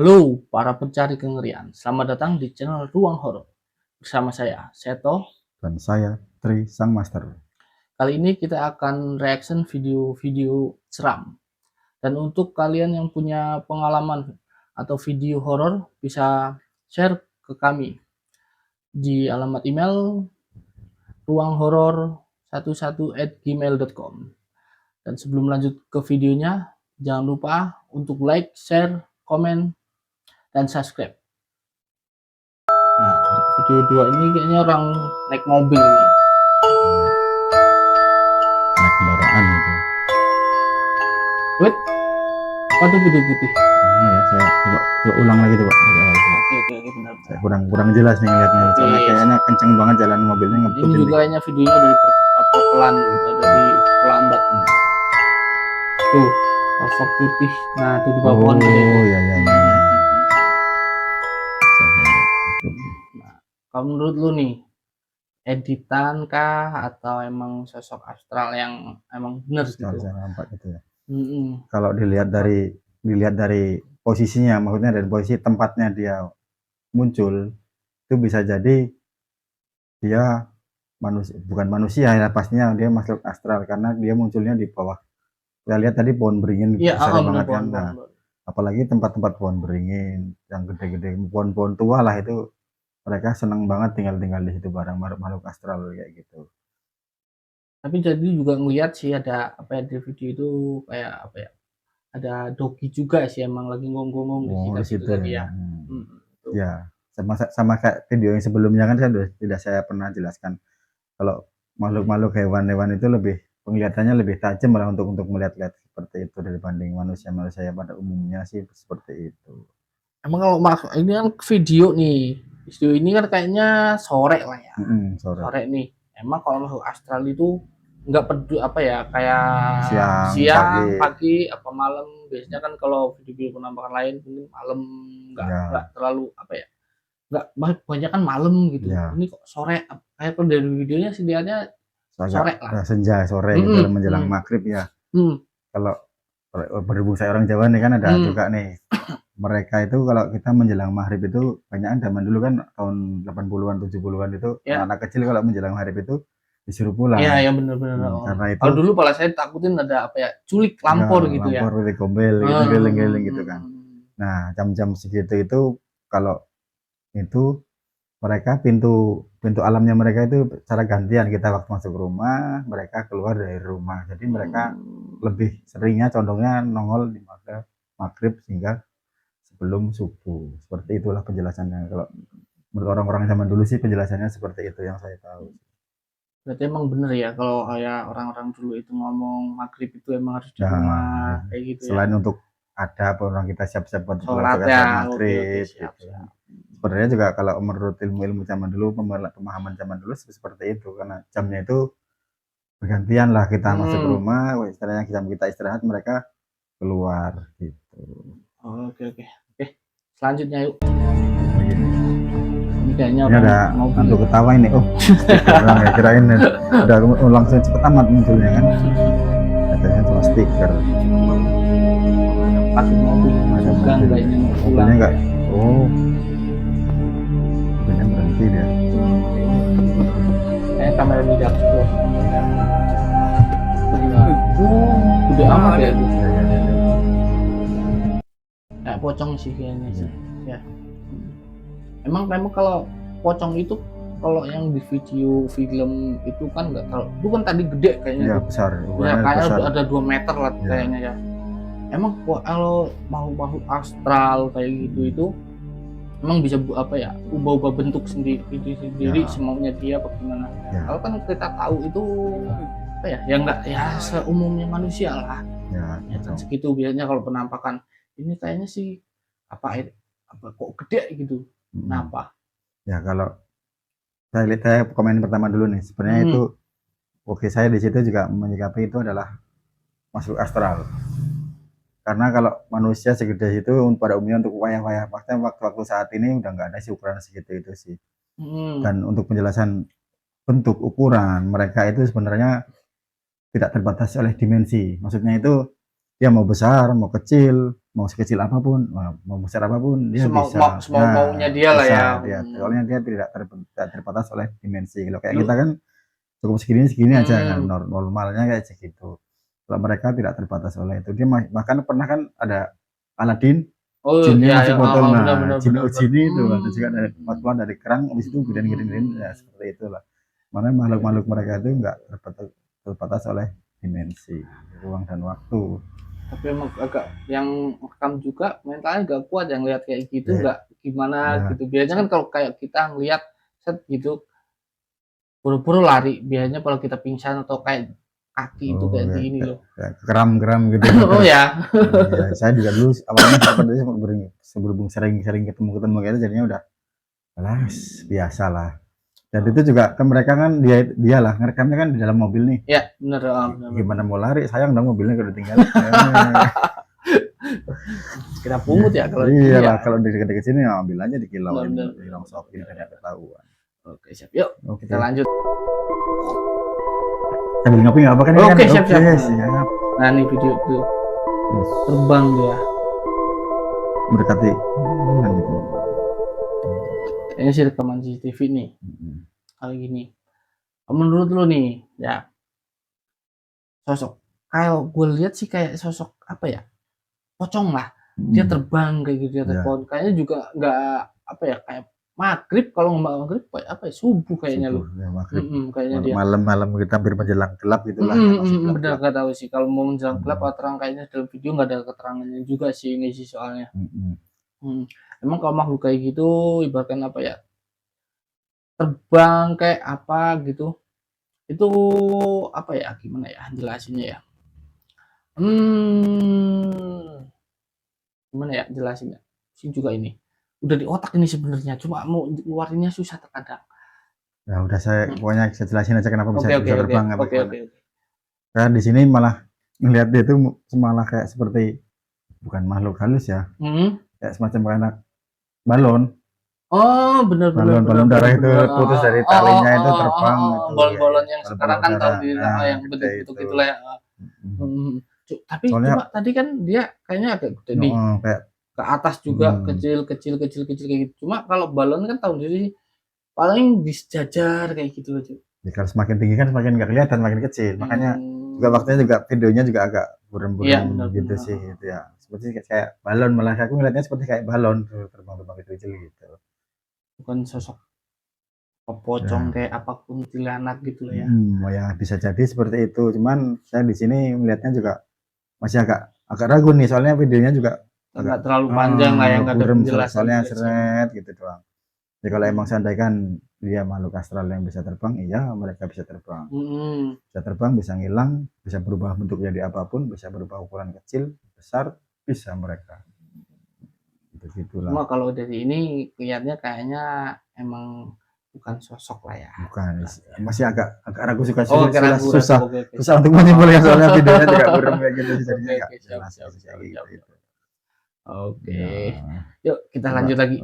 Halo para pencari kengerian, selamat datang di channel Ruang Horor. Bersama saya, Seto. Dan saya Tri Sang Master. Kali ini kita akan reaction video-video seram. Dan untuk kalian yang punya pengalaman atau video horor, bisa share ke kami di alamat email ruanghoror11@gmail.com. Dan sebelum lanjut ke videonya, jangan lupa untuk like, share, komen, dan subscribe. Nah, video 2 ini kayaknya orang naik mobil nih. Naik kendaraan gitu. Wait, apa tuh putih-putih? Ya, saya coba ulang lagi coba. Oke, benar. Saya kurang jelas nih ngeliatnya. Soalnya kayaknya kenceng banget jalan mobilnya ngebut. Ini juga kayaknya videonya dari pelan gitu, dari pelambat. Tuh, sosok putih. Nah, tuh di bawah pohon. Oh, iya. Nah, kalau menurut lu nih, editan kah atau emang sosok astral yang emang bener gitu? Saya nampak gitu ya. Mm-mm. Kalau dilihat dari posisinya, maksudnya dari posisi tempatnya dia muncul, itu bisa jadi dia bukan manusia ya, pastinya dia makhluk astral karena dia munculnya di bawah. Kita lihat tadi pohon beringin Iya, besar banget kan. pohon. Nah, apalagi tempat-tempat pohon beringin yang gede-gede, pohon-pohon tua lah, itu mereka seneng banget tinggal di situ bareng makhluk astral kayak gitu. Tapi jadi juga ngeliat sih ada apa ya di video itu, kayak apa ya, ada dogi juga sih emang lagi ngomong-ngomong di Oh, di situ situ tadi ya. ya. Tuh. Ya, sama kayak video yang sebelumnya kan tidak saya pernah jelaskan. Kalau makhluk-makhluk hewan-hewan itu lebih penglihatannya lebih tajam malah untuk melihat-lihat seperti itu dibanding manusia pada umumnya sih seperti itu. Emang kalau ini kan video nih, video ini kan kayaknya sore lah ya, sore nih. Emang kalau makhluk astral itu nggak peduli apa ya, kayak siang, pagi, apa malam. Biasanya kan kalau video-video penampakan lain mungkin malam, nggak terlalu apa ya, nggak banyak kan malam gitu. Ini kok sore, kayak kalau dari videonya sih lihatnya sore lah. Senja, sore gitu menjelang maghrib ya. Kalau berhubung saya orang Jawa nih kan ada juga nih. Mereka itu kalau kita menjelang maghrib itu banyak zaman dulu kan tahun 80-an 70-an itu anak kecil kalau menjelang maghrib itu disuruh pulang. Iya, benar. Karena itu kalau dulu malah saya takutin ada apa ya, culik lampor gitu ya. Lampor, gombel gitu, geling-geling gitu kan. Nah, jam-jam segitu itu kalau itu mereka pintu alamnya mereka itu cara gantian, kita waktu masuk rumah, mereka keluar dari rumah. Jadi mereka lebih seringnya condongnya nongol di maghrib hingga sebelum subuh. Seperti itulah penjelasannya. Kalau menurut orang-orang zaman dulu sih penjelasannya seperti itu yang saya tahu. Berarti emang bener ya kalau kayak orang-orang dulu itu ngomong maghrib itu emang harus di rumah kayak gitu ya. Selain untuk ada orang kita siap-siap buat sholat maghrib gitu. Sebenarnya juga kalau menurut ilmu-ilmu zaman dulu, pemahaman zaman dulu seperti itu, karena jamnya itu bergantian lah, kita masuk rumah, istilahnya kita istirahat, mereka keluar gitu. Oke, selanjutnya yuk. Ini kayaknya ada hantu ketawa ini. Oh, orang ya, kirain udah langsung cepet amat munculnya kan, katanya cuma stiker. Pakai mobil mobilnya enggak. Oh, mobilnya berhenti dia. Kayak kamera di dashboard. Udah amat ya itu. Kayak pocong sih kayaknya sih. Ya. Emang kalau pocong itu kalau yang di video film itu kan nggak terlalu, itu kan tadi gede kayaknya. Iya, besar. Ya, kayaknya ada 2 meter lah kayaknya ya. Emang kalau makhluk astral kayak gitu itu emang bisa apa ya, ubah-ubah bentuk sendiri semaunya dia bagaimana. Kalau kan kita tahu itu apa ya, yang enggak ya seumumnya manusia lah. Ya kan segitu biasanya kalau penampakan. Ini kayaknya sih apa kok gede gitu. Kenapa? Ya kalau saya komen pertama dulu nih, sebenarnya itu oke, saya di situ juga menyikapi itu adalah makhluk astral. Karena kalau manusia segede itu pada umumnya untuk wayang-wayang, maksudnya waktu saat ini udah nggak ada sih ukuran segitu itu sih. Dan untuk penjelasan bentuk ukuran mereka itu sebenarnya tidak terbatas oleh dimensi. Maksudnya itu dia mau besar, mau kecil, mau sekecil apapun, mau besar apapun dia bisa. Semau maunya dia lah bisa ya. dia. Soalnya dia tidak terbatas oleh dimensi. Kalau kayak kita kan cukup segini aja kan, normalnya kayak segitu. Kalau mereka tidak terbatas oleh itu, dia bahkan pernah kan ada Aladin, jinnya masih botol. Nah, jin Ojini itu ada juga dari keluar dari kerang, habis itu gede-gede ya seperti itulah. Mana makhluk-makhluk mereka itu enggak terbatas oleh dimensi, ruang dan waktu. Tapi emang agak yang rekam juga mentalnya gak kuat yang lihat kayak gitu, nggak gimana gitu. Biasanya kan kalau kayak kita ngelihat set gitu buru-buru lari, biasanya kalau kita pingsan atau kayak kaki itu kayak gini loh. Keram-keram gitu. Oh ya. Ya, saya juga dulu awalnya seperti itu berhubung sering ketemu kayak jadinya udah biasa lah. Dan itu juga kan mereka kan dia lah ngerekamnya kan di dalam mobil nih. Ya benar. Gimana mau lari, sayang dong mobilnya kalau tinggal. Kita pungut ya kalau iya lah, kalau di dekat-dekat sini ambil aja di kilau di rongsokin tidak ketahuan. Oke siap, yuk kita lanjut. Sambil ngopi nggak apa kan? Oke siap. Nah ini video itu terbang dia mendekati bulan itu. Ini sih rekaman CCTV nih. Kali gini, menurut lo nih ya, sosok kalau gue lihat sih kayak sosok apa ya, pocong lah. Dia terbang kayak gitu di atas pohon. Kayaknya juga nggak apa ya, kayak maghrib, kalau nggak maghrib apa ya, subuh kayaknya lo. Kayaknya dia malam kita hampir menjelang gelap gitulah. Bener, nggak tahu sih kalau mau menjelang gelap atau terang, kayaknya dalam video nggak ada keterangannya juga sih ini sih soalnya. Emang kalau makhluk kayak gitu ibaratkan apa ya, terbang kayak apa gitu, itu apa ya, gimana ya jelasinnya ya, gimana ya jelasinnya sih juga, ini udah di otak ini sebenarnya, cuma mau keluarinnya susah terkadang. Ya udah, saya pokoknya saya jelasin aja kenapa bisa terbang. Nah di sini malah ngelihat dia itu malah kayak seperti bukan makhluk halus ya, kayak semacam kayak balon. Oh bener, balon darah itu putus dari talinya itu terbang. Balon-balon yang sekarang kan tahu di yang bentuk-bentuk itulah ya. Tapi cuma tadi kan dia kayaknya agak gede nih, kayak ke atas juga kecil kayak gitu. Cuma kalau balon kan tahu sendiri paling disejajar kayak gitu aja. Ya, kalau semakin tinggi kan semakin nggak kelihatan, makin kecil. Makanya juga waktunya juga videonya juga agak buram-buram gitu sih gitu ya. Seperti kayak balon, malah aku ngeliatnya seperti kayak balon terbang-terbang kecil gitu. Bukan sosok pocong kayak apapun kuntilanak gitu ya. Ya bisa jadi seperti itu. Cuman saya di sini melihatnya juga masih agak ragu nih, soalnya videonya juga agak terlalu panjang lah, yang nggak ada penjelasan. Soalnya seret gitu doang. Jadi kalau emang seandainya dia makhluk astral yang bisa terbang, iya mereka bisa terbang. Bisa terbang, bisa ngilang, bisa berubah bentuk jadi apapun, bisa berubah ukuran kecil, besar, bisa mereka. Begitulah. Cuma kalau dari ini kelihatannya kayaknya emang bukan sosok lah ya. Bukan, masih agak ragu, susah untuk menyimpulkan soalnya videonya juga buram kayak gitu jadinya enggak jelas. Oke. Yuk kita lanjut lagi.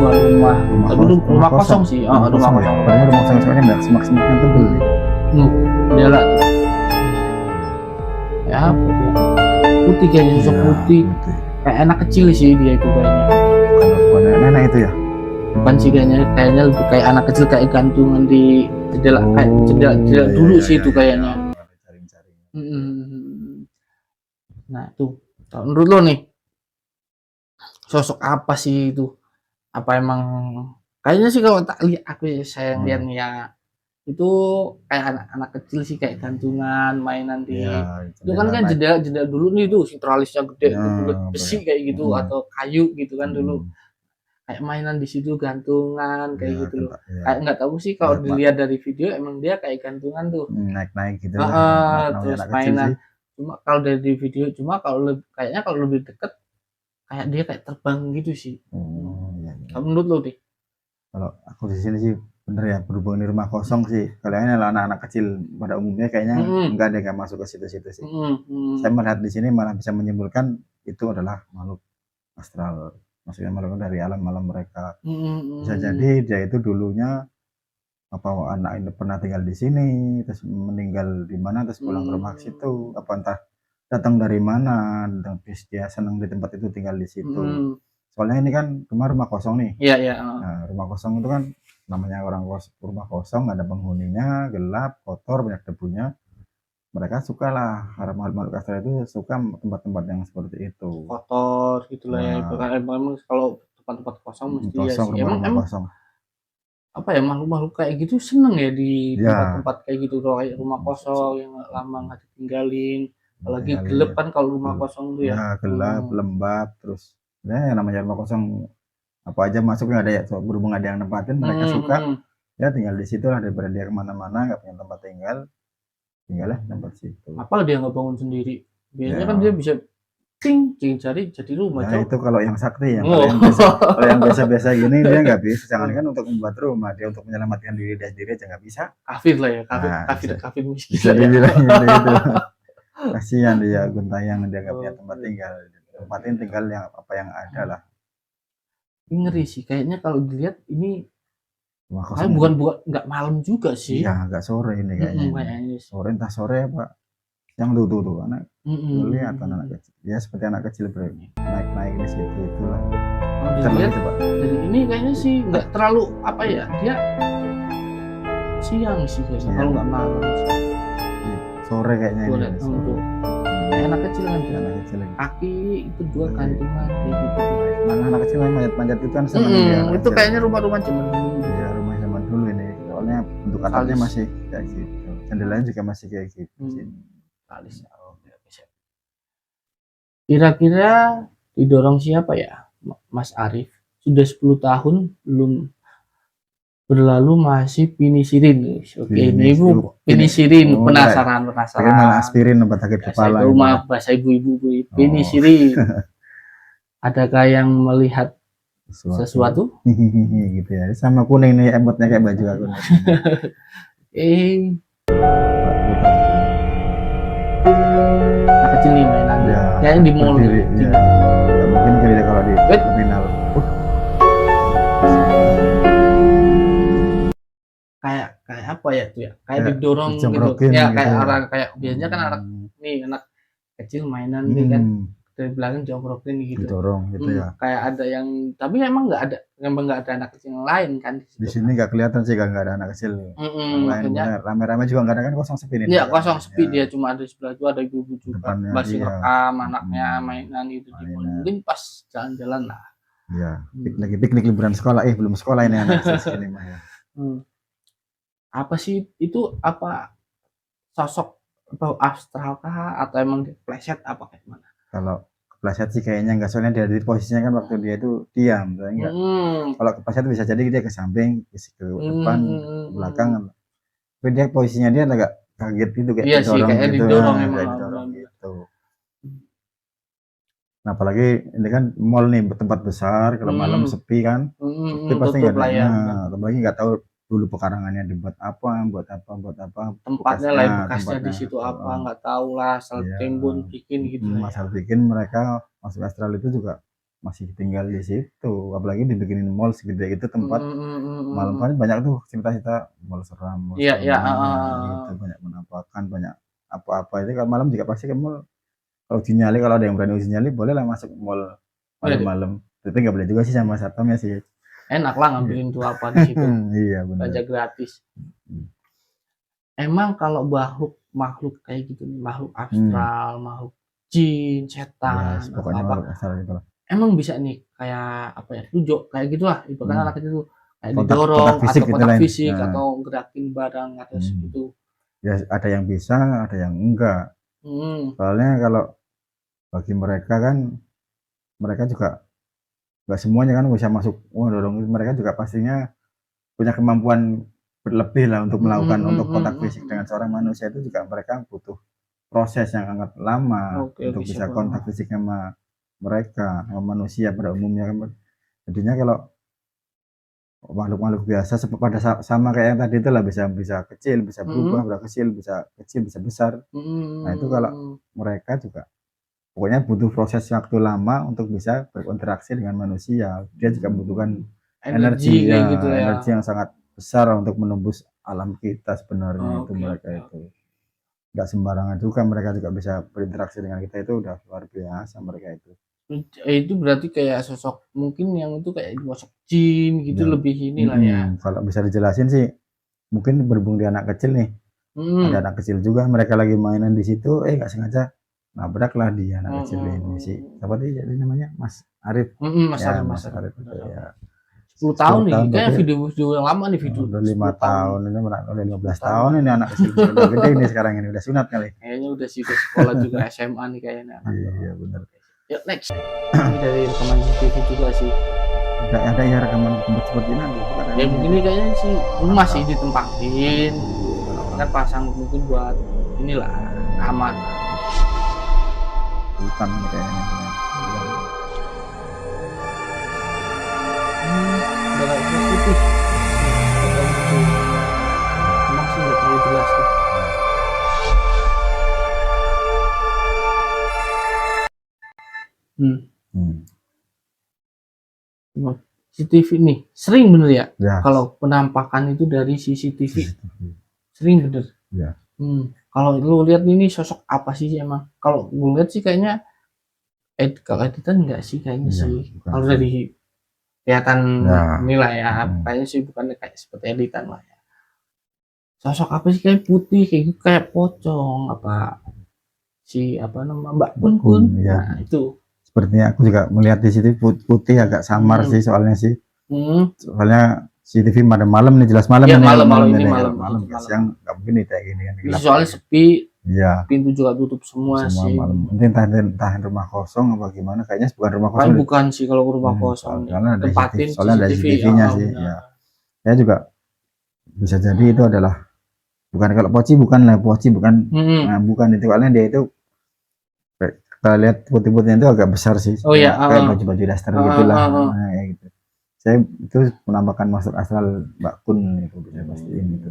Rumah kosong sih. Rumah kosong. Padahal rumah kosong soalnya enggak semak-semaknya tebel. Dia lah tuh. Ya, putih kayaknya, sosok putih. Kayak anak kecil sih dia itu kayaknya. Bukan nenek itu ya? Bukan sih, kayaknya lebih kayak anak kecil, kayak gantungan di jendela, kayak jendela dulu sih itu kayaknya. Nah tuh, menurut lo nih sosok apa sih itu? Apa emang kayaknya sih kalau tak lihat aku, saya lihat nih ya, itu kayak anak kecil sih, kayak gantungan mainan di itu kan jendela dulu nih tuh, tralisnya gede, besi kayak gitu atau kayu gitu kan dulu, kayak mainan di situ, gantungan kayak gitu loh. Kayak nggak tahu sih kalau dilihat dari video emang dia kayak gantungan tuh naik gitu terus mainan. Cuma kalau dari video, kayaknya kalau lebih deket kayak dia kayak terbang gitu sih. Kalau menurut lo deh? Kalau aku di sini sih bener ya, berhubung di rumah kosong sih, kalian anak-anak kecil pada umumnya kayaknya enggak ada yang masuk ke situ-situ sih. Saya melihat di sini malah bisa menyimpulkan itu adalah makhluk astral, maksudnya makhluk dari alam mereka. Bisa jadi dia itu dulunya apa anak ini pernah tinggal di sini, terus meninggal di mana, terus pulang ke rumah situ, apa entah datang dari mana, terus dia senang di tempat itu, tinggal di situ. Soalnya ini kan rumah kosong nih. Iya, iya. Nah, rumah kosong itu kan namanya rumah kosong, nggak ada penghuninya, gelap, kotor, banyak debunya. Mereka suka lah, makhluk astral itu suka tempat-tempat yang seperti itu. Kotor gitu lah ya. Nah, Emang kalau tempat-tempat kosong mesti ya kosong, sih. Emang rumah kosong. apa ya, makhluk-makhluk kayak gitu seneng ya di Ya, tempat-tempat kayak gitu, kayak rumah kosong yang lama nggak ditinggalin. Apalagi gelap tinggalin. kan kalau rumah kosong tuh ya. Ya, gelap, lembab, terus ya namanya rumah kosong apa aja masuk nggak ada ya, berhubung ada yang nempatin, mereka suka ya tinggal di situ lah, daripada dia kemana-mana nggak punya tempat tinggalnya tempat situ. Apa dia nggak bangun sendiri? Biasanya Ya. kan dia bisa ting jadi rumah. Nah, itu kalau yang sakti ya. Oh. Kalau yang biasa-biasa gini dia nggak bisa. Jangankan untuk membuat rumah, dia untuk menyelamatkan diri dia sendiri aja nggak bisa. Kafir lah ya, Nah, kafir miskin. bisa dibilang gitu. Kasihan dia Guntayang, dia nggak punya tempat tinggal. Tempatin tinggal yang apa yang ada lah. Ngeri sih, kayaknya kalau dilihat ini Rumah kayak kosong. bukan nggak malam juga sih. Iya, agak sore ini kayaknya. Kayaknya sih. Sore, entah sore apa. Yang tuh anak lihat anak kecil. Ya seperti anak kecil naik di situ itulah. Dilihat dari ini kayaknya sih nggak terlalu apa ya, dia siang sih kayaknya, kalau nggak malam sih. Sore kayaknya Gua ini. lihat tuh. Anak kecil kan, Anak kecil. kaki itu dua gantungan kayak gitu. Mana anak kecil manjat-manjat itu kan senang dia. Itu kayaknya rumah-rumah zaman dulu. Iya, rumah zaman dulu ini. Soalnya bentuk atapnya masih kayak gitu. Jendelanya juga masih kayak gitu. Alis. Kira-kira didorong siapa ya, Mas Arif? Sudah 10 tahun belum berlalu masih penisirin. Oke, ini ibu penisirin, penasaran. Malah aspirin obat sakit kepala. Maaf bahasa ibu-ibu, penisirin. Adakah yang melihat sesuatu? Gitu ya, sama kuning nih emotnya kayak baju aku. Kecil nih mainan. Kayaknya di mall. Mungkin kali kalau di terminal. Kayak apa ya tuh ya? Kayak didorong gitu. Ya kayak orang kayak biasanya kan anak kecil mainan nih kan. Dari belakang jongkrokin gitu. Didorong gitu ya. Kayak ada yang, tapi emang nggak ada anak kecil yang lain kan di sini nggak kelihatan sih, nggak ada anak kecil. Makanya rame-rame juga nggak ada kan, kosong sepi nih. Iya, kosong sepi dia, cuma ada sebelah itu ada ibu-ibu juga masih rekam anaknya mainan gitu di mall. Mungkin pas jalan-jalan lah. Iya, piknik liburan sekolah, belum sekolah ini anak kecil sini mah ya. Apa sih itu, apa sosok atau astral kah atau emang pleset apa kayak mana? Kalau kepleset sih kayaknya enggak, soalnya dia di posisinya kan waktu dia itu diam, enggak. Kalau kepleset bisa jadi dia ke samping, ke depan, belakang. Tapi dia posisinya dia agak kaget gitu, kayak didorong gitu. Nah, apalagi ini kan mall nih, tempat besar, kalau malam sepi kan, sepi pasti nggak ada. Apalagi nggak tahu dulu pekarangannya dibuat apa, buat apa. Tempatnya lah, bekasnya di situ apa, nggak tahu lah, asal timbun bikin gitu. Asal bikin, mereka masuk astral itu juga masih tinggal di situ. Apalagi dibikinin mall segede itu tempat. Malam kan banyak tuh cerita-cerita mall seram, gitu, banyak penampakan, banyak apa-apa. Itu kalau malam juga pasti ke mall. Kalau uji nyali, kalau ada yang berani uji nyali, boleh lah masuk mall malam-malam. Tapi nggak boleh juga sih sama satpamnya sih. Enak lah ngambilin tuh apa di situ. Iya benar. Belanja gratis. Emang kalau makhluk kayak gitu, makhluk astral, makhluk jin, setan, pokoknya makhluk astral gitu lah. Emang bisa nih kayak apa ya, tunjuk kayak gitulah, itu kan anak itu kayak didorong atau kontak fisik atau gerakin barang atau segitu. Ya ada yang bisa, ada yang enggak. Soalnya kalau bagi mereka kan, mereka juga nggak semuanya kan bisa masuk dorong. Mereka juga pastinya punya kemampuan berlebih lah untuk melakukan untuk kontak fisik dengan seorang manusia. Itu juga mereka butuh proses yang sangat lama untuk bisa kontak fisik sama mereka, sama manusia pada umumnya. Jadinya kalau makhluk-makhluk biasa pada sama kayak yang tadi itu lah, bisa kecil, bisa berubah, bisa kecil, bisa besar. Nah itu kalau mereka juga pokoknya butuh proses waktu lama untuk bisa berinteraksi dengan manusia. Dia juga membutuhkan energi kayak gitu ya. Energi yang sangat besar untuk menembus alam kita sebenarnya. Itu Oke, mereka oke, itu nggak sembarangan juga, mereka juga bisa berinteraksi dengan kita, itu udah luar biasa mereka itu. itu berarti kayak sosok mungkin yang itu kayak sosok jin gitu, Ya, lebih inilah ya. kalau bisa dijelasin sih mungkin berhubung dia anak kecil nih, ada Hmm. anak kecil juga, mereka lagi mainan di situ, nggak sengaja nabraklah dia anak kecil ini si Hmm. siapa dia jadi namanya Mas Arif. Mas Ya Arif, Mas Mas Arif. Arif itu ya 10 tahun 10 nih, tahun kayak berarti video-video yang lama nih, video udah 5 10 tahun. tahun ini, udah 15 10 tahun tahun. ini anak kecil udah gede ini sekarang ini udah sunat kali. Kayaknya udah sih ke sekolah juga SMA nih kayaknya. Iya benar. Yuk next. Ini dari rekaman CCTV juga sih. Ada ya rekaman tempat seperti ini ada juga. Ya mungkin ini kayaknya sih rumah sih ditempatin. Kan pasang mungkin buat inilah aman. Hutan ini kayaknya. Udah kayak putih. Emang sih nggak terlalu jelas tuh. CCTV nih sering bener ya, Ya. kalau penampakan itu dari CCTV sering bener. Ya. Kalau lu lihat ini sosok apa sih emang? Kalau gue lihat sih kayaknya kalau editan enggak sih kayaknya Ya, sih. bukan. Kalau dari kelihatan Ya. inilah ya, kayaknya sih bukan kayak seperti editan lah ya. Sosok apa sih kayak putih kayak gitu, kayak pocong apa si apa nama Mbak Kun. Ya. Nah, itu. Sepertinya aku juga melihat di situ putih agak samar sih soalnya sih. Soalnya CCTV malam-malam nih, jelas malam ya, ini. malam. Siang nggak mungkin nih kayak gini kan. Ini soalnya sepi. Iya. Pintu juga tutup semua sih. Malam. Mungkin entah rumah kosong apa gimana, kayaknya bukan rumah kosong. Bukan sih kalau rumah kosong. Karena ada tempatin soalnya ada CCTV-nya sih. Ya. Saya juga bisa jadi itu adalah bukan, kalau poci bukan lah, bukan. Nah, bukan itu, soalnya dia itu kita lihat putih-putihnya itu agak besar sih. Oh ya, kayak baju-baju daster gitulah. Nah, kayak gitu. Saya itu penampakan masuk astral Mbak Kun itu bisa pastiin itu.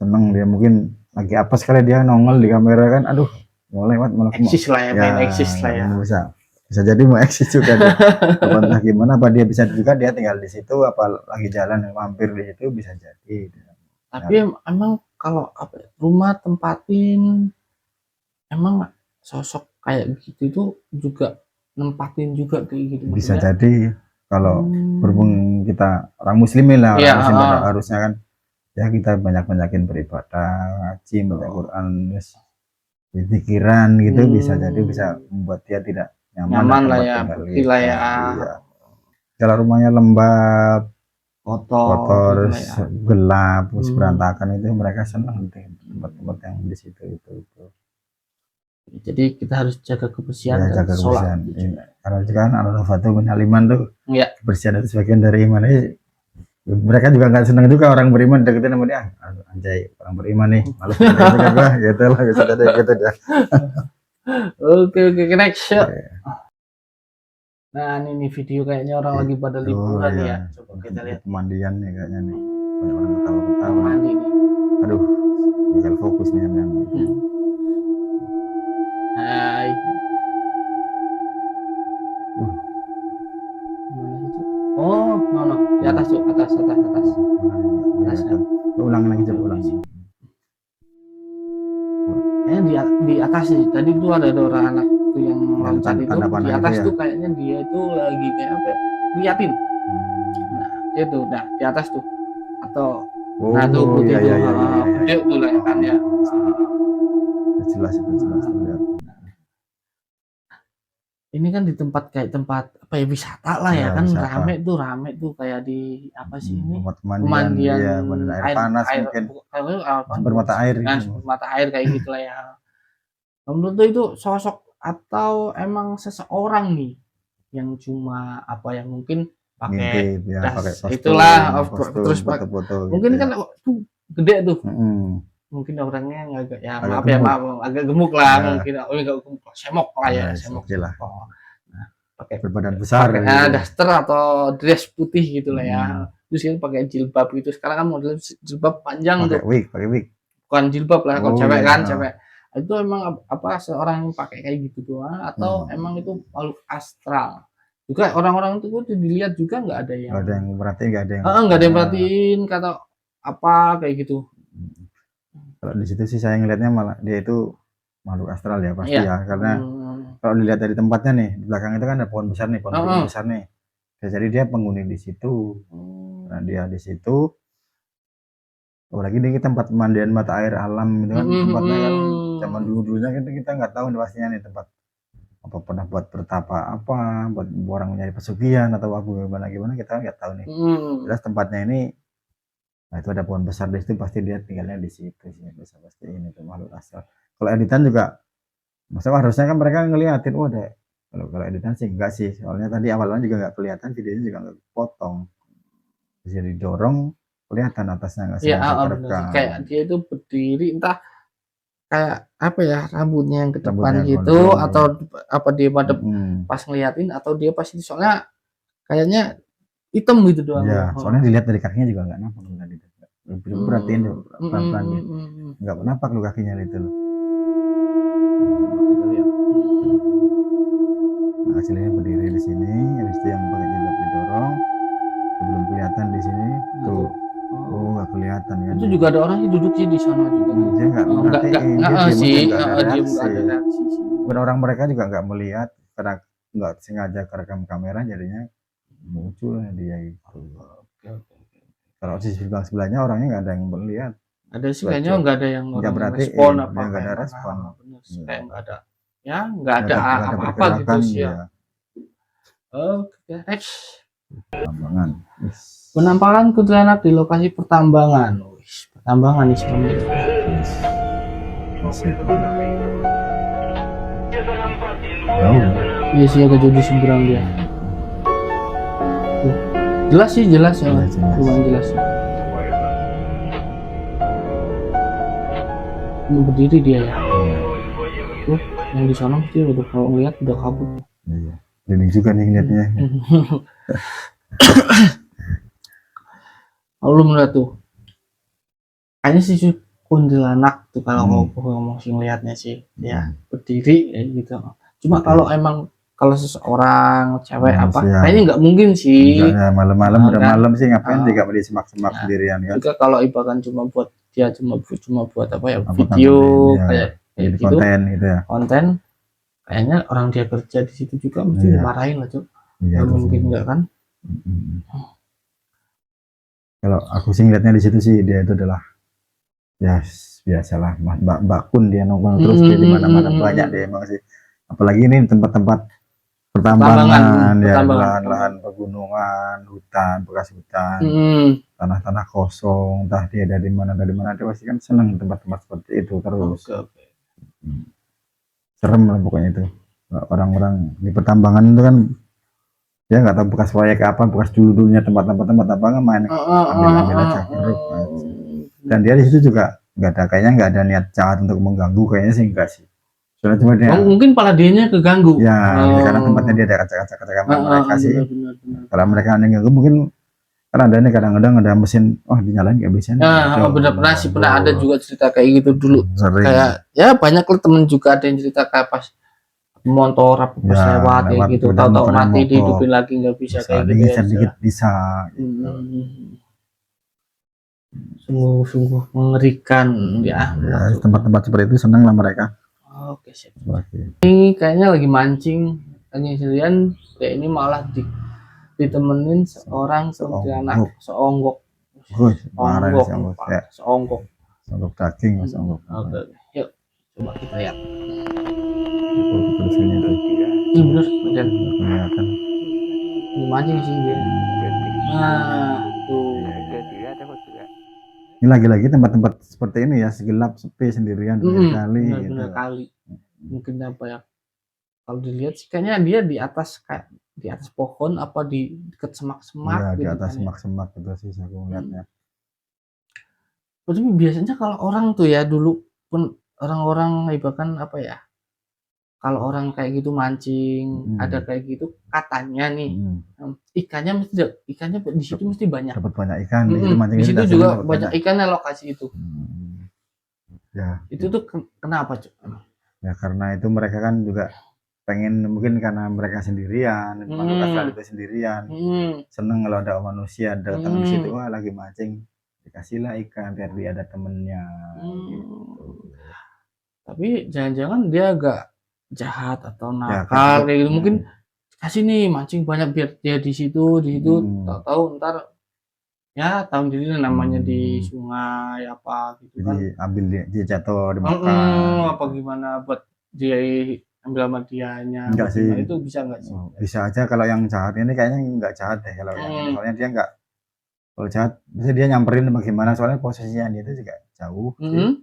Seneng dia, mungkin lagi apa sekali dia nongol di kamera kan, aduh mau lewat malah eksis lah ya, main eksis lah ya. Bisa jadi mau eksis juga dia. Apa entah gimana, apa dia bisa juga dia tinggal di situ, apa lagi jalan mampir di situ, bisa jadi. Tapi emang kalau apa rumah tempatin emang sosok kayak gitu itu juga nempatin juga kayak gitu. Bisa jadi kalau berhubung kita orang muslim lah, orang muslim harusnya kan ya kita banyakin beribadah, ngaji, baca Quran, pikiran gitu, bisa jadi bisa membuat dia tidak nyaman lah ya, gila ya. Kalau rumahnya lembab, kotor gitu ya. Gelap, berantakan, itu mereka senang tempat-tempat yang di situ itu. Jadi kita harus jaga kebersihan ya, dan sholat. Karena juga kan al-fatu min al-iman tuh, kebersihan itu sebagian dari iman. Mereka juga nggak senang juga orang beriman deketin sama dia, anjay orang beriman nih, malas gitu lah, bisa jadi gitu dia. Oke, next. Nah ini video kayaknya orang lagi pada liburan ya. Coba kita lihat pemandian nih kayaknya nih, banyak orang ketawa-ketawa. Mandi nih. Aduh, tinggal fokus nih yang hai. Oh, no. Di atas tuh, atas. Ulang lagi, coba ulang. Di atas sih. Tadi tuh ada orang anak tuh yang loncat itu di atas tuh kayaknya dia tuh lagi kayak apa ya? Liatin. Nah, itu di atas tuh. Atau nah tuh putih tuh. Gede tuh lah kan ya. Jelas terlihat. Ini kan di tempat kayak tempat apa ya, wisata lah ya kan, rame tuh kayak di apa sih ini pemandian air panas mungkin bermata air kayak gitu lah ya. Menurut itu sosok atau emang seseorang nih yang cuma apa yang mungkin pakai itulah terus foto, mungkin gitu kan tuh gede tuh. Mungkin orangnya agak ya maaf agak gemuk lah, mungkin enggak gemuk, semok lah ya, semok lah. Nah, pakai berbadan besar daster atau dress putih gitu lah ya. Terus kan pakai jilbab gitu. Sekarang kan model jilbab panjang tuh. Pakai wig. Bukan jilbab lah kalau cewek kan, cewek. Itu emang apa seorang yang pakai kayak gitu doang atau emang itu makhluk astral Juga orang-orang itu dilihat juga nggak ada yang nggak ada yang berarti nggak ada yang nggak ada yang perhatiin kata apa kayak gitu. kalau di situ sih saya ngelihatnya malah dia itu makhluk astral ya pasti Iya. ya, karena kalau dilihat dari tempatnya nih di belakang itu kan ada pohon besar nih, pohon beringin besar nih. Ya, jadi dia penghuni di situ. Nah dia di situ, apalagi di tempat pemandian mata air alam gitu kan, tempatnya kan zaman dulu dulunya kita nggak tahu nih pastinya nih tempat apa pernah buat bertapa apa, buat orang mencari pesugihan atau apa gimana gimana kita nggak tahu nih. Jelas tempatnya ini, nah itu ada pohon besar di situ, pasti dia tinggalnya di situ sih, bisa pasti ini tuh makhluk astral. Kalau editan juga, maksudnya harusnya kan mereka ngeliatin, oh ada. Kalau editan sih enggak sih, soalnya tadi awalnya juga nggak kelihatan, videonya juga nggak potong, bisa didorong kelihatan atasnya nggak Iya, sengaja bener sih. kerekam. Kayak dia itu berdiri entah kayak apa ya, rambutnya yang ke depan Rambutnya gitu gondrong. atau apa dia pada Mm-mm. pas ngeliatin atau dia pas itu soalnya kayaknya hitam gitu doang. Ya, soalnya dilihat dari kakinya juga nggak nampak tadi. Perhatiin deh, pelan-pelan deh. Nggak nampak lu kakinya itu loh. Nah, hasilnya berdiri di sini, habis itu yang pakai jilbab didorong, sebelum kelihatan di sini, tuh, oh nggak kelihatan kan? Itu juga ada orang yang duduk sih di sana juga. Dia nggak merhatiin, dia diem sih, aja, nggak ada diem reaksi. nggak ada reaksi sih. Orang mereka juga nggak melihat karena nggak sengaja kerekam kamera, jadinya muncul dia itu. Kalau sisi sebelahnya orangnya nggak ada yang melihat. Ada sih kayaknya nggak ada yang nggak berarti respon apa nggak ada respon. Kayak nggak ada ya nggak ada apa-apa gitu sih ya. Oke, next. Pertambangan. Penampakan kuntilanak di lokasi pertambangan. Pertambangan nih sebenarnya. Iya sih agak jauh di seberang dia. Tuh. Jelas sih jelas ya, lumayan jelas. Berdiri dia ya. Tuh, yang di sana mesti udah kalau ngeliat udah kabur. Iya. Jadi juga nih ngeliatnya. Lalu menurut tuh, kayaknya sih kuntilanak tuh kalau aku ngomong sih ngeliatnya sih, ya berdiri ya gitu. Cuma kalau emang kalau seseorang cewek apa, kayaknya nggak mungkin sih. Malam-malam udah malam sih ngapain juga di semak-semak sendirian kan? Juga kalau ibaratkan cuma buat dia cuma buat apa ya video kayak gitu, konten gitu ya. Konten, kayaknya orang dia kerja di situ juga mesti dimarahin lah Cuk. Nggak mungkin nggak kan? Kalau aku sih ngeliatnya di situ sih dia itu adalah ya biasalah Mbak Kun, dia nongkrong terus dia di mana-mana banyak dia emang sih. Apalagi ini tempat-tempat pertambangan ya, lahan-lahan pegunungan, hutan, bekas hutan, tanah-tanah kosong, entah dia dari mana dia pasti kan seneng tempat-tempat seperti itu terus. Serem lah pokoknya itu. Orang-orang di pertambangan itu kan ya nggak tahu bekas proyek apa, bekas dulunya tempat-tempat tambangan main ambil aja keruk. Dan dia di situ juga nggak ada, kayaknya nggak ada niat jahat untuk mengganggu, kayaknya sih enggak sih. Soalnya cuma dia mungkin pala dianya keganggu ya, karena tempatnya dia ada kaca-kaca kamar mereka sih. Kalau mereka ganggu mungkin kan ada nih kadang-kadang ada mesin, dinyalain nggak bisa. Pernah ada juga cerita kayak gitu dulu. Kayak ya banyak lah temen juga ada yang cerita kayak pas motor apa pas lewat kayak gitu, tahu-tahu mati dihidupin lagi nggak bisa kayak gitu. Sedikit bisa. Sungguh mengerikan ya. Tempat-tempat seperti itu senang lah mereka. Oke siap. Ini kayaknya lagi mancing sendirian, kayak ini malah ditemenin seorang kuntilanak seonggok daging. Oke, yuk coba kita lihat. Ini bener kelihatan. Ini mancing sih dia. Nah tuh. Ini lagi-lagi tempat-tempat seperti ini ya, segelap sepi sendirian kali gitu. Kali mungkin apa ya, kalau dilihat sih kayaknya dia di atas kayak di atas pohon apa di dekat semak-semak ya, gitu, di atas semak-semak gitu sih aku ngeliatnya. Tapi biasanya kalau orang tuh ya dulu pun orang-orang ibaratkan apa ya, kalau orang kayak gitu mancing ada kayak gitu katanya nih ikannya di situ mesti banyak, dapat banyak ikan di situ juga banyak ikannya lokasi itu. Ya itu tuh kenapa Cuk? Ya karena itu mereka kan juga pengen, mungkin karena mereka sendirian, makhluk astral Hmm. itu sendirian, Hmm. seneng kalau ada manusia datang di situ, Hmm. wah lagi mancing, dikasihlah ikan biar dia ada temennya Hmm. gitu. Tapi jangan-jangan dia agak jahat atau Ya kayak gitu. nakal kayak gitu. Mungkin kasih nih mancing banyak biar dia di situ, tahu-tahu ntar ya tahu sendiri namanya di sungai apa gitu Jadi kan. ambil dia jatuh dimakan Apa gitu. gimana buat dia ambil sama dianya apa Enggak sih. gimana itu bisa nggak sih? Bisa aja kalau yang jahat ini kayaknya nggak jahat deh kalau yang ini. Hmm. Soalnya dia nggak, kalau jahat bisa dia nyamperin bagaimana, soalnya posisinya dia itu juga jauh sih Hmm.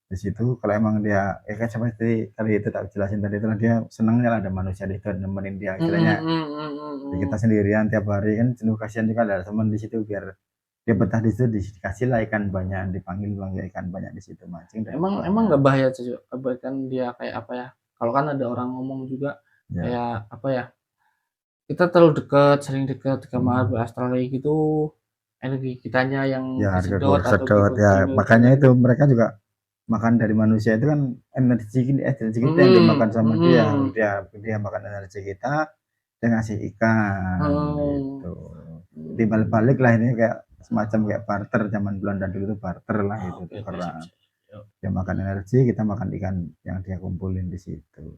di situ. Kalau emang dia ya kan seperti tadi itu tak jelasin tadi itu lah, dia senangnya lah ada manusia di situ nemenin dia, istilahnya ya kita sendirian tiap hari kan jenuh, kasihan juga ada teman di situ, biar dia betah di situ, dikasih lah ikan banyak, dipanggil panggil ikan banyak di situ, mancing dapat Emang banyak. nggak bahaya sih kan dia kayak apa ya? Kalau kan ada orang ngomong juga Ya. kayak apa ya? Kita terlalu dekat, sering dekat ke makhluk astral kayak gitu, energi kitanya yang Ya kesedot atau sedot ya, makanya itu gimana. mereka juga makan dari manusia itu kan energi kita yang Mhm. dimakan sama dia, Mhm. dia makan energi kita, dia ngasih ikan Oh. gitu. Timbal balik lah, ini kayak semacam kayak barter, zaman Belanda dulu itu barter lah itu, Oke, oke, sip, tukeran. sip. Yuk. Dia makan energi, kita makan ikan yang dia kumpulin di situ.